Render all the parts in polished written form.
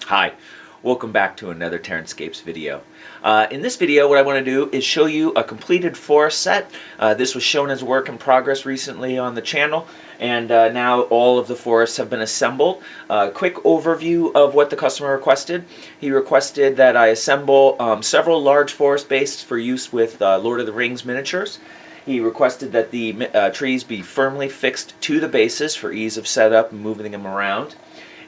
Hi, welcome back to another TerranScapes video. In this video, what I want to do is show you a completed forest set. This was shown as a work in progress recently on the channel, and now all of the forests have been assembled. Quick overview of what the customer requested. He requested that I assemble several large forest bases for use with Lord of the Rings miniatures. He requested that the trees be firmly fixed to the bases for ease of setup and moving them around,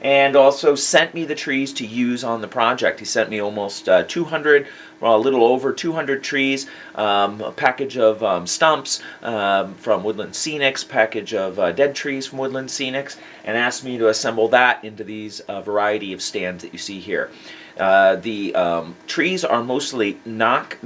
and also sent me the trees to use on the project. He sent me almost 200, well, a little over 200 trees, a package of stumps from Woodland Scenics, package of dead trees from Woodland Scenics, and asked me to assemble that into these variety of stands that you see here. The trees are mostly Noch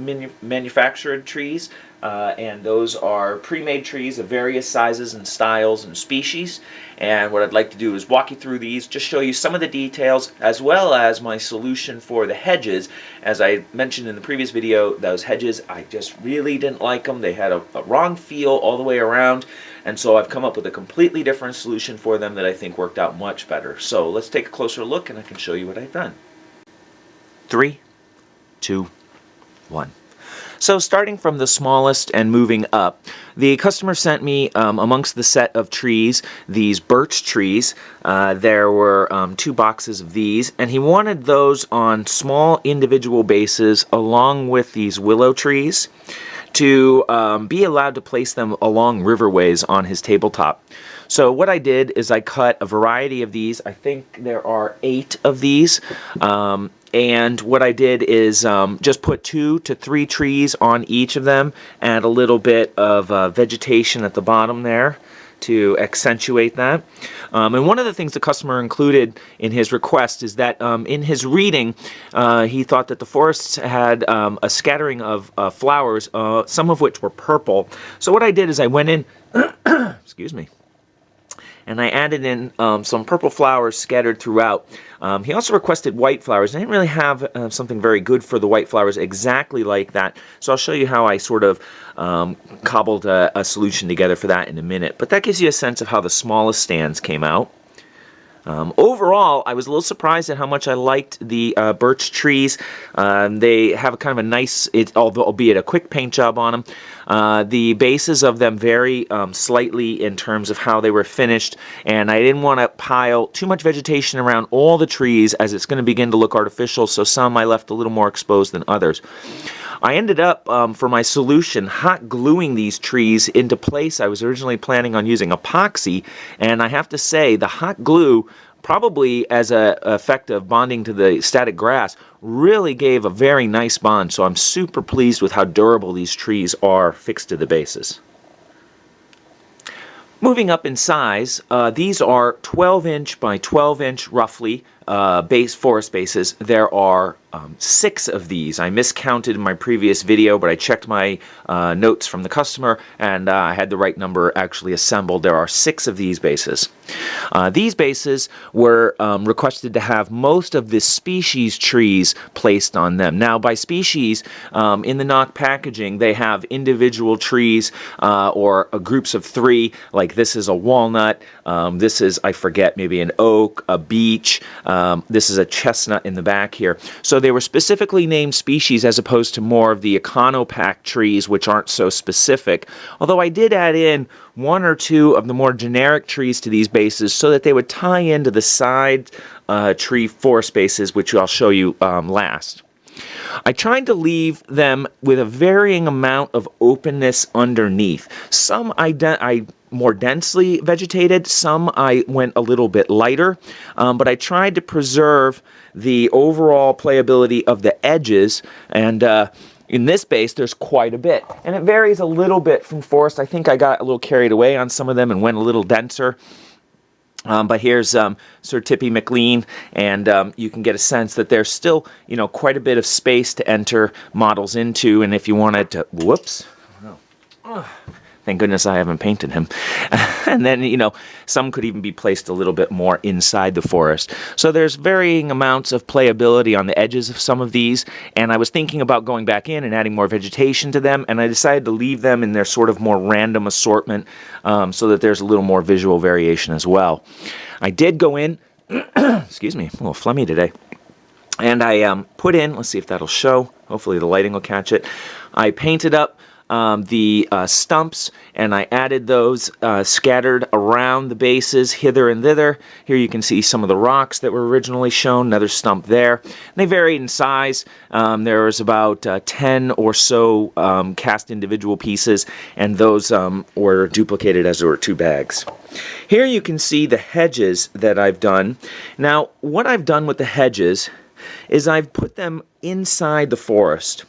manufactured trees, and those are pre-made trees of various sizes and styles and species. And what I'd like to do is walk you through these, just show you some of the details, as well as my solution for the hedges. As I mentioned in the previous video, those hedges, I just really didn't like them. They had a wrong feel all the way around, and so I've come up with a completely different solution for them that I think worked out much better. So let's take a closer look and I can show you what I've done. 3, 2, 1. So starting from the smallest and moving up, the customer sent me amongst the set of trees these birch trees. There were 2 boxes of these, and he wanted those on small individual bases along with these willow trees to be allowed to place them along riverways on his tabletop. So what I did is I cut a variety of these. I think there are 8 of these. And what I did is just put 2 to 3 trees on each of them, and a little bit of vegetation at the bottom there to accentuate that. And one of the things the customer included in his request is that in his reading, he thought that the forests had a scattering of flowers, some of which were purple. So what I did is I went in, excuse me, and I added in some purple flowers scattered throughout. He also requested white flowers. I didn't really have something very good for the white flowers exactly like that, so I'll show you how I sort of cobbled a solution together for that in a minute. But that gives you a sense of how the smallest stands came out. Overall, I was a little surprised at how much I liked the birch trees. They have a kind of a nice, albeit a quick paint job on them. The bases of them vary slightly in terms of how they were finished, and I didn't want to pile too much vegetation around all the trees as it's going to begin to look artificial, so some I left a little more exposed than others. I ended up, for my solution, hot gluing these trees into place. I was originally planning on using epoxy, and I have to say the hot glue, probably as an effect of bonding to the static grass, really gave a very nice bond. So I'm super pleased with how durable these trees are fixed to the bases. Moving up in size, these are 12-inch by 12-inch roughly forest bases. There are 6 of these. I miscounted in my previous video, but I checked my notes from the customer, and I had the right number actually assembled. There are 6 of these bases. These bases were requested to have most of the species trees placed on them. Now, by species, in the Noch packaging, they have individual trees or groups of 3, like this is a walnut, this is, I forget, maybe an oak, a beech, this is a chestnut in the back here. So they were specifically named species as opposed to more of the econopack trees, which aren't so specific. Although I did add in 1 or 2 of the more generic trees to these bases so that they would tie into the side tree forest bases, which I'll show you last. I tried to leave them with a varying amount of openness underneath. Some I more densely vegetated, some I went a little bit lighter, but I tried to preserve the overall playability of the edges, and in this base there's quite a bit. And it varies a little bit from forest. I think I got a little carried away on some of them and went a little denser. But here's Sir Tippy McLean, and you can get a sense that there's still, quite a bit of space to enter models into, and if you wanted to, whoops, thank goodness I haven't painted him. And then, some could even be placed a little bit more inside the forest. So there's varying amounts of playability on the edges of some of these, and I was thinking about going back in and adding more vegetation to them, and I decided to leave them in their sort of more random assortment so that there's a little more visual variation as well. I did go in, excuse me, I'm a little phlegmy today. And I put in, let's see if that'll show, hopefully the lighting will catch it, I painted up the stumps, and I added those scattered around the bases hither and thither. Here you can see some of the rocks that were originally shown, another stump there. And they varied in size. There was about 10 or so cast individual pieces, and those were duplicated as there were 2 bags. Here you can see the hedges that I've done. Now, what I've done with the hedges is I've put them inside the forest,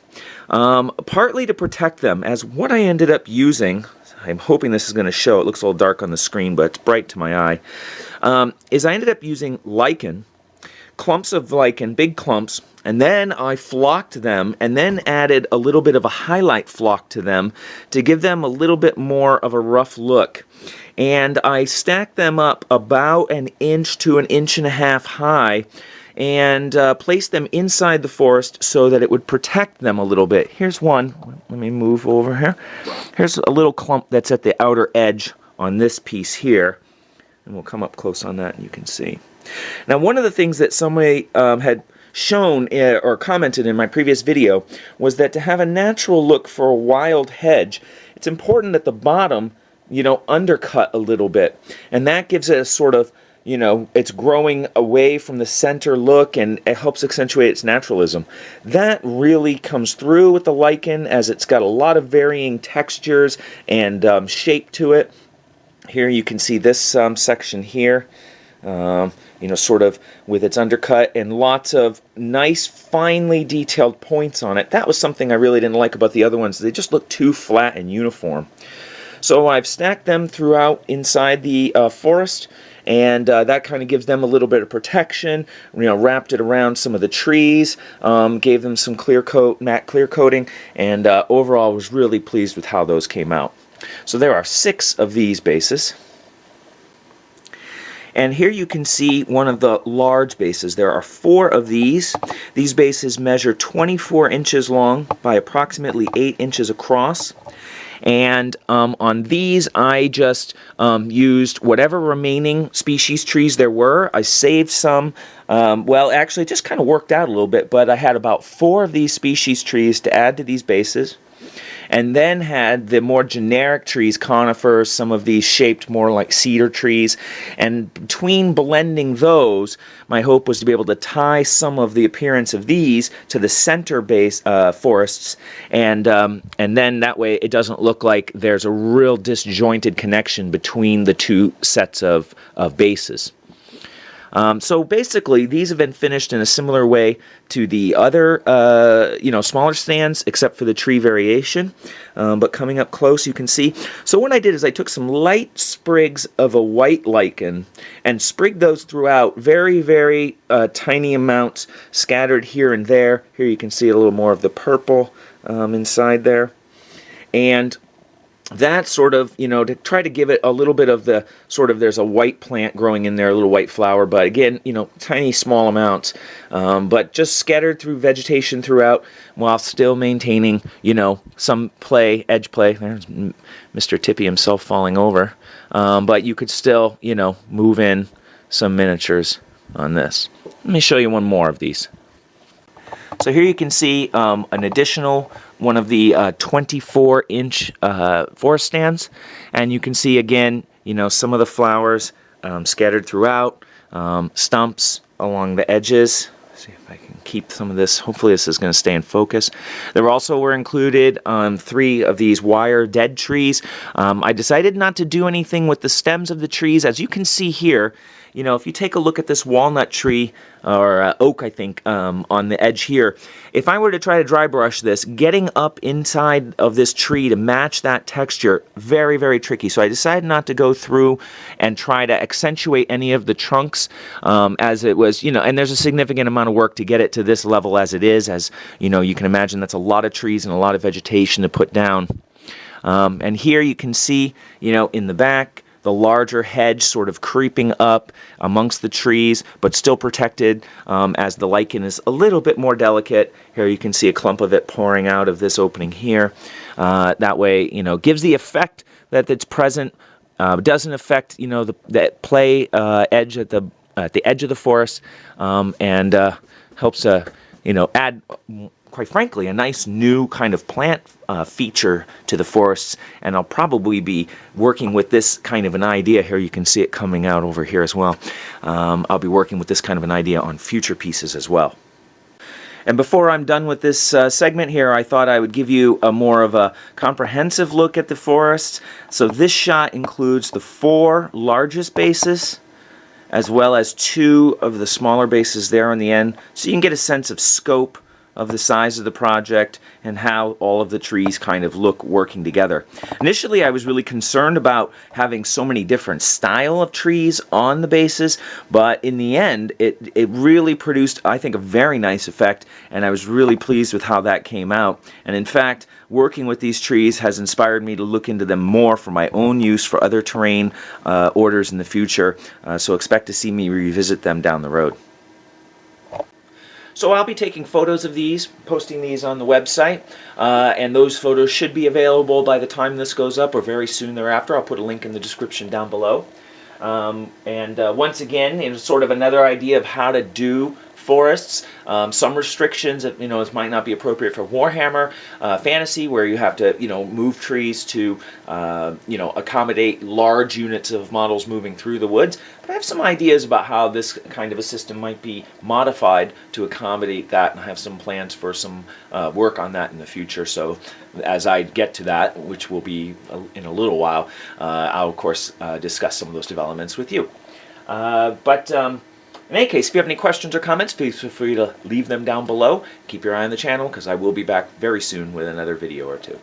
partly to protect them, as what I ended up using, I'm hoping this is going to show, it looks a little dark on the screen, but it's bright to my eye, is I ended up using lichen, clumps of lichen, big clumps, and then I flocked them and then added a little bit of a highlight flock to them to give them a little bit more of a rough look. And I stacked them up about 1 inch to 1.5 inches high, and place them inside the forest so that it would protect them a little bit. Here's one. Let me move over here. Here's a little clump that's at the outer edge on this piece here. And we'll come up close on that and you can see. Now, one of the things that somebody had shown or commented in my previous video was that to have a natural look for a wild hedge, it's important that the bottom, undercut a little bit. And that gives it a sort of, it's growing away from the center look, and it helps accentuate its naturalism. That really comes through with the lichen, as it's got a lot of varying textures and shape to it. Here you can see this section here, sort of with its undercut and lots of nice, finely detailed points on it. That was something I really didn't like about the other ones. They just look too flat and uniform. So I've stacked them throughout inside the forest, and that kind of gives them a little bit of protection. Wrapped it around some of the trees, gave them some matte clear coating, and overall was really pleased with how those came out. So there are 6 of these bases. And here you can see one of the large bases. There are 4 of these. These bases measure 24 inches long by approximately 8 inches across. And on these, I just used whatever remaining species trees there were. I saved some. Well, actually, it just kind of worked out a little bit, but I had about 4 of these species trees to add to these bases. And then had the more generic trees, conifers, some of these shaped more like cedar trees. And between blending those, my hope was to be able to tie some of the appearance of these to the center base forests, and then that way it doesn't look like there's a real disjointed connection between the 2 sets of bases. So basically, these have been finished in a similar way to the other, smaller stands, except for the tree variation. But coming up close, you can see. So what I did is I took some light sprigs of a white lichen and sprigged those throughout, very, very tiny amounts scattered here and there. Here you can see a little more of the purple inside there. And that sort of, to try to give it a little bit of the sort of, there's a white plant growing in there, a little white flower, but again, tiny small amounts, but just scattered through vegetation throughout while still maintaining, some edge play. There's Mr. Tippy himself falling over, but you could still, move in some miniatures on this. Let me show you one more of these. So here you can see an additional one of the 24-inch forest stands, and you can see again, some of the flowers scattered throughout, stumps along the edges. Let's see if I can keep some of this. Hopefully this is going to stay in focus. There also were included 3 of these wire dead trees. I decided not to do anything with the stems of the trees. As you can see here, if you take a look at this walnut tree, or oak, I think, on the edge here, if I were to try to dry brush this, getting up inside of this tree to match that texture, very, very tricky. So I decided not to go through and try to accentuate any of the trunks, as it was, and there's a significant amount of work to get it to this level as it is, as, you can imagine that's a lot of trees and a lot of vegetation to put down. And here you can see, in the back, the larger hedge sort of creeping up amongst the trees, but still protected, as the lichen is a little bit more delicate. Here you can see a clump of it pouring out of this opening here. That way, gives the effect that it's present, doesn't affect, the play edge at the at the edge of the forest, and helps add, quite frankly, a nice new kind of plant feature to the forests. And I'll probably be working with this kind of an idea here. You can see it coming out over here as well. I'll be working with this kind of an idea on future pieces as well. And before I'm done with this segment here, I thought I would give you a more of a comprehensive look at the forest. So this shot includes the 4 largest bases, as well as 2 of the smaller bases there on the end, so you can get a sense of scope of the size of the project and how all of the trees kind of look working together. Initially, I was really concerned about having so many different style of trees on the bases, but in the end, it really produced, I think, a very nice effect, and I was really pleased with how that came out. And in fact, working with these trees has inspired me to look into them more for my own use for other terrain orders in the future, so expect to see me revisit them down the road. So I'll be taking photos of these, posting these on the website, and those photos should be available by the time this goes up or very soon thereafter. I'll put a link in the description down below. Once again, sort of another idea of how to do forests. Some restrictions that it might not be appropriate for Warhammer Fantasy, where you have to move trees to accommodate large units of models moving through the woods. But I have some ideas about how this kind of a system might be modified to accommodate that, and I have some plans for some work on that in the future. So as I get to that, which will be in a little while, I'll of course discuss some of those developments with you. In any case, if you have any questions or comments, please feel free to leave them down below. Keep your eye on the channel, because I will be back very soon with another video or two.